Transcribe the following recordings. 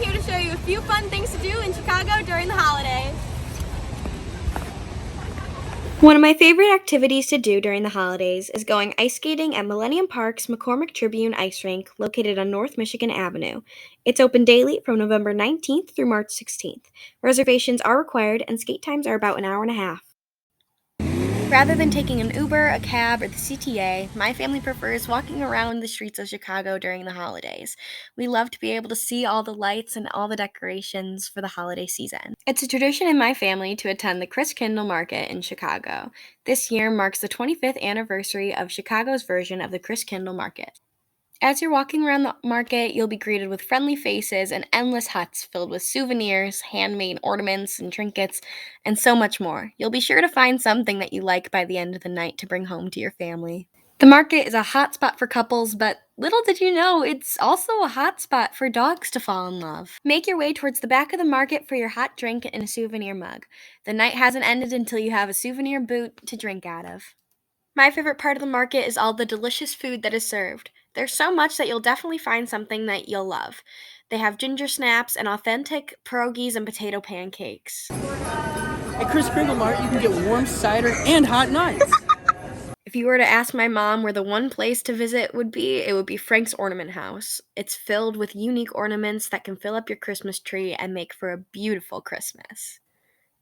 here to show you a few fun things to do in Chicago during the holidays. One of my favorite activities to do during the holidays is going ice skating at Millennium Park's McCormick Tribune Ice Rink located on North Michigan Avenue. It's open daily from November 19th through March 16th. Reservations are required and skate times are about an hour and a half. Rather than taking an Uber, a cab, or the CTA, my family prefers walking around the streets of Chicago during the holidays. We love to be able to see all the lights and all the decorations for the holiday season. It's a tradition in my family to attend the Christkindl Market in Chicago. This year marks the 25th anniversary of Chicago's version of the Christkindl Market. As you're walking around the market, you'll be greeted with friendly faces and endless huts filled with souvenirs, handmade ornaments and trinkets, and so much more. You'll be sure to find something that you like by the end of the night to bring home to your family. The market is a hot spot for couples, but little did you know, it's also a hot spot for dogs to fall in love. Make your way towards the back of the market for your hot drink and a souvenir mug. The night hasn't ended until you have a souvenir boot to drink out of. My favorite part of the market is all the delicious food that is served. There's so much that you'll definitely find something that you'll love. They have ginger snaps and authentic pierogies and potato pancakes. At Christkindl Mart, you can get warm cider and hot nuts. If you were to ask my mom where the one place to visit would be, it would be Frank's Ornament House. It's filled with unique ornaments that can fill up your Christmas tree and make for a beautiful Christmas.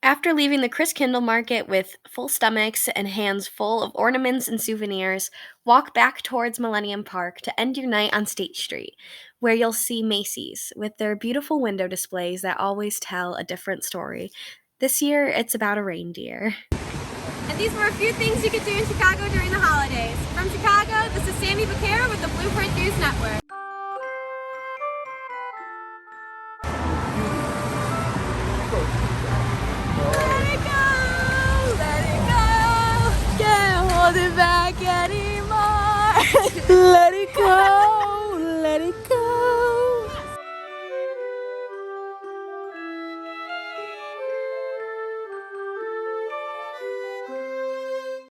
After leaving the Christkindl Market with full stomachs and hands full of ornaments and souvenirs, walk back towards Millennium Park to end your night on State Street, where you'll see Macy's with their beautiful window displays that always tell a different story. This year, it's about a reindeer. And these were a few things you could do in Chicago during the holidays. From Chicago, this is Sammy with the Blueprint News Network. Let it go, can't hold it back